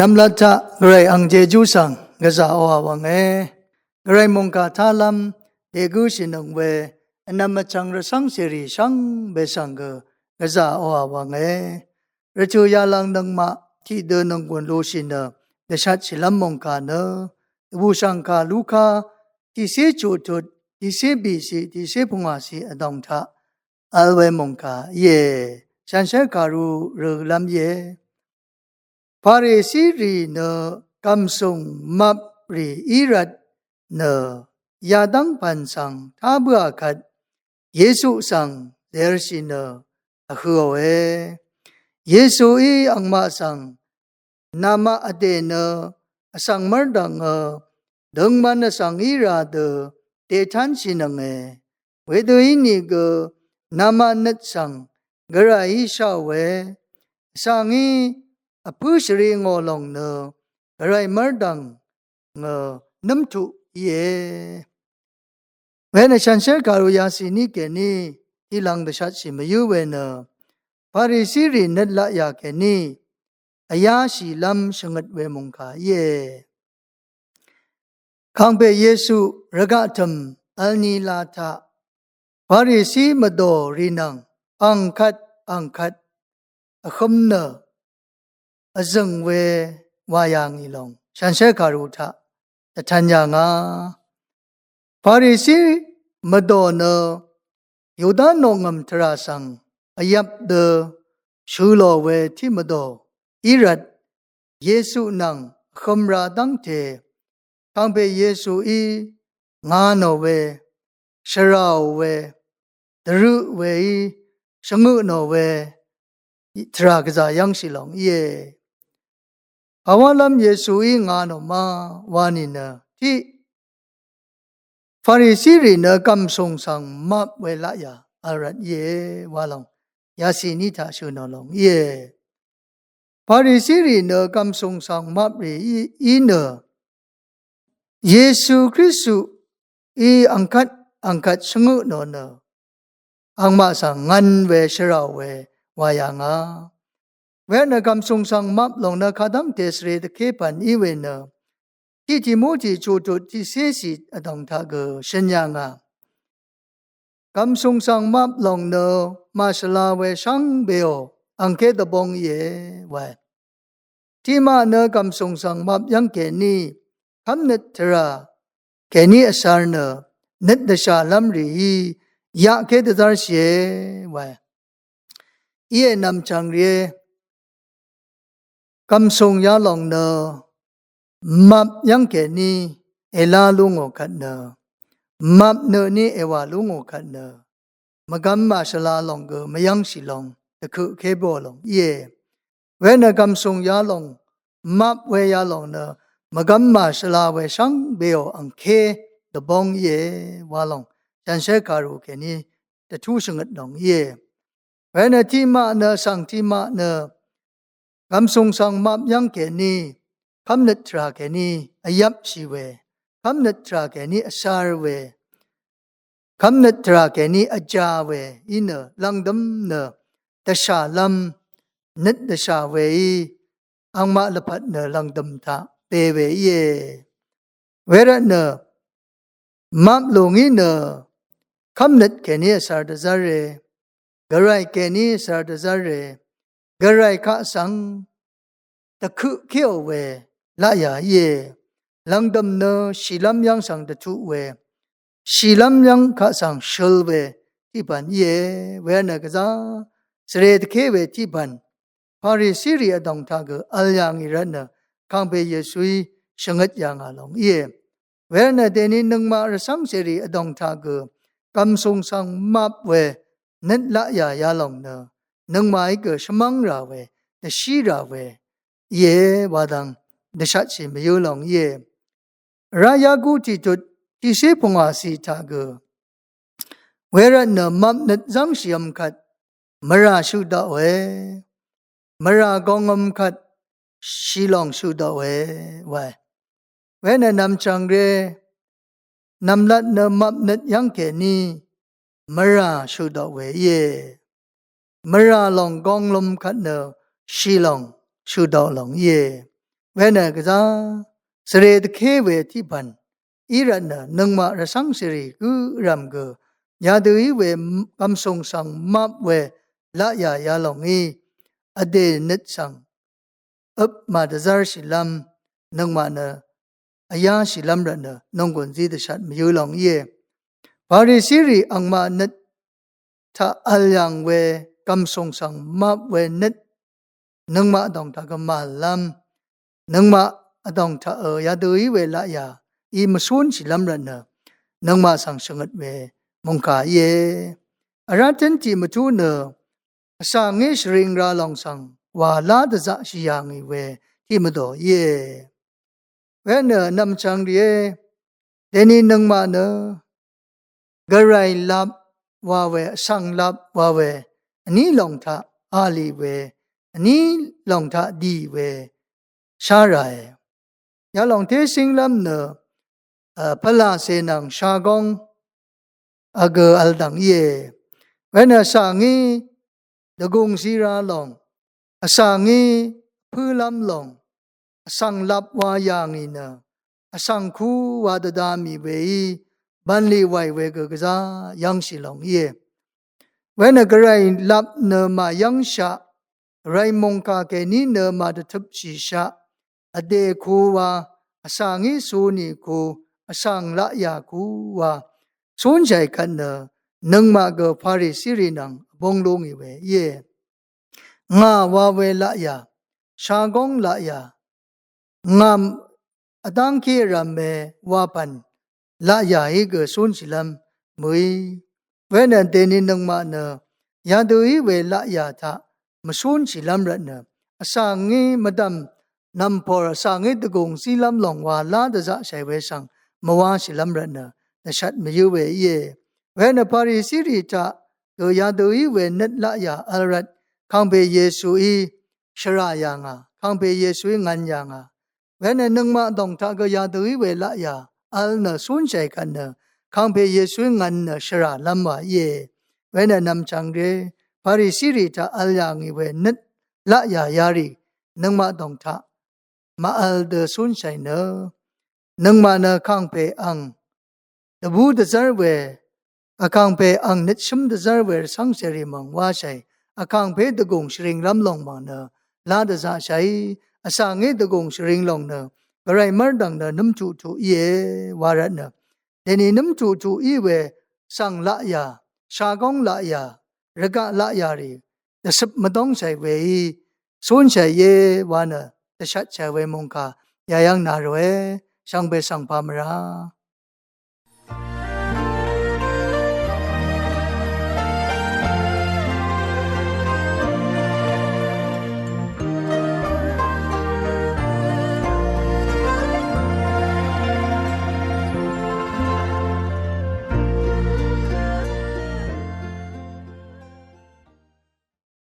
นำละทะกระไรอังเจจูสังกษาอวังกระไรมงกาทาลัมเดกุสินงเวนำมาจังระสังเสรีสังเบสังกษาอวังระจูยาลังนังมาที่เดินนังกวนโลสินเดชัดสิลัมมงกาบูสังกาลูคาที่เสจูตุดที่เสบีสีที่เสพงาสีอดองทะอัลเวมงกาเยฉันเชการุเรลัมเยพาริสีรีเนกำสงมับรีอิรัดเนยาดังปันสังท้าเบื่อขัดเยซูสังเดรสิเนอหัวเยซูอีอังมาสังนามาอเดเนสังมรดังดังมันสังอิราเดเตทันสินังเวดอินิกนามานัดสังกระไรชาวสังอีอพุชรีงอลงอะไรมรดังน้ำทุเยเวนฉันเชื่อการุยาสินีเกนีที่หลังเดชัดสิมาอยู่เวนพาริสิรินัดละยาเกนีอายาสีลัมชงัดเวมงคาเยขังเปเยซูระกะธรรมอัลนีลาทะพาริสีมาโดรีนังอังคัดอคมเนอจึงเววายางอีลงฉันเชื่อการุทะแต่ทันยังพาริสีมาโดเนยูดานงมทราสังอายับเดชูโลเวที่มาโดอิรัดเยซูนังคมราดังเททั้งเปเยซูอีงานโนเวชราเวดรุเวชงุโนเวทรากษายังสิลงเยอาวาลัมเยซูอีงานอมาวานินะที่ฟาริสีรีนะกำสงสังมับเวลายาอารัตเยวาลงยาสีนิทาชุนลงเยฟาริสีรีนะกำสงสังมับรีอีเนเยซูคริสต์อีอังคัดชงุโนเนอังมาสังงันเวชราเววายางาเวนกำสงสังมับลงนะคาดังเตสเรตเคปันอีเวนที่ทิโมธีจูตุที่เสสิอดองทากชัญญางากำสงสังมับลงเนมาสลาเวชังเบโออังเคตบงเยไวที่มาเนกำสงสังมับยังเกนีคำนึกทราเกนีอสารเนนึดเดชาลัมรียาเคตดาร์เชไวเยนำจังเรกำสงยาลงเนมับยังเกนีเอลาลุงโอคันเนมับเนนี่เอวาลุงโอคันเนมกำมาชลาลงมยังสิลงตะคุเคโบลงเยเวนกำสงยาลงมับเวยาลงเนมกำมาชลาเวชังเบโออังเคตบงเยวาลงจันเชการุเกนีตะทุชงัดลงเยเวนที่มาเนสังที่มาเนกำสงสังมับยังเกนีคำนึกทราเกนีอายับชีเวคำนึกทราเกนีอสารเวคำนึกทราเกนีอาจาเวอินลังดมเนตชาลัมนึดตชาเวอังมาลพัดเนลังดมทาเปเวเยเวรเนมับลงอินคำนึกเกนีอสารดซาเรกระไรเกนีอสารดซาเรกระไรข้าสังตะคุเขียวเวลายาเยลังดมเนชิลัมยังสังตะทุเวชิลัมยังข้าสังชลเวที่บันเยเวนกะซาสเรตเคเวที่บันพาริสิริอดองทากอัลยังอิรันคังเปเยซุยชงัดยังอาลงเยเวนเดนินึงมารสังเสรีอดองทากกำสงสังมับเวนัดละยายาลงเนนึงมาอีกชมังราเวตชีราเวเยวาดังเดชัดสิมยุลงเยรายากุติตุที่เสพงอาสีทากเวรเนมับนัดจังชิมขัดมราชุดาเวมรากองมขัดชิลองชุดาเวไวเวนนำจังเรนำลัดเนมับนัดยังเกนีมราชุดาเวเยมราลองกองลมขัดเนชิลองชูดาลงเย เวนกะจาสเรตเคเวที่บันอีรันนะนังมาระสังสิริกุรำกยาดูอีเวกำทรงสังมับเวละยาลองอีอเดนิดสังอับมาดซาร์ชิลัมนังมานะอายาชิลัมรันนะนงกุนซีดชัดมยูลองเย่บาริสิริอังมานิดถ้าอัลยังเวกำทรงสังมับเวนิดนังมาดองตากมาลัมนังมาดองถ้ายาดูอีเวละยาอีมาสุนชิลัมรันนะนังมาสังสงัดเวมงกาเยอาราทันจีมาทูเนสังเงชริงราลองสังวาลาดจะชิยังอีเวที่มาโดเยเวนเนนำจังเรียเดนีนังมาเนกระไรลับวาเวสังลับวาเวอันนี้ลองทาอาลีเวอันนี้ลองทาดีเวชาไรยาลองเทสิงลัมเนพลาเซนังชากงอเกออัลดังเยเวนสังงีดกงซีราลองสังงีพูลัมลองสังลับวายางอีนะสังคูวาดดามีเวบันลีไวเวกกะจายังสิลองเยเวนกระไรลับเนมายังชะไรมงกาเกนีเนมาดทับชีชะอเดคูวาสังงีสูนีคูสังละยาคูวาสุนใจกันเนนังมาเกพาริสิรินังบงลงอีเวเยงาวาเวละยาชากงละยางามอดังคีรัมเมวาปันละยาอีเกสุนสิลัมมุยเวนเดนินังมาเนยาดูอีเวละยาทะมสุนสิลัมรันเนอสังงีมดัมนำพอสังงีตกงสิลัมลงวาลาดจะใช้เวสังมวาสิลัมรันเนแต่ชัดไม่ยูเวเยเวนพาริสิริทะตัวยาดูอีเวนัดละยาอัลรัดข้างเปเยซูอีชรายางาข้างเปเยซูอีงันยางาเวนนังมาดองทากยาดูอีเวละยาอัลเนสุนใจกันเนข้างเปเยซูงันเนชราลัมวาเยเวนนำจังเรพาริสิริทะอัลยางอีเวนัดละยายารีนังมาดองทามาอัลเดสุนใจเนนังมาเนข้างเปอังตบูดซาร์เวอาคังเปอังนิชมดซาร์เวสังเสริมังว่าใช่อาคังเปตกงชริงลำลงมาเนลาดซาใช่อาสังเกตกงชริงลงเนกระไรมรดังเนน้ำจูจูเยวาระเนเดนี่น้ำจูจูอีเวสังละยาชากงละยาระกะละยารีแต่สับมาต้องใช้เวสุนใช้เยวานะแต่ชัดใช้เวมงคายายังนาเรช่างเบสังพามรา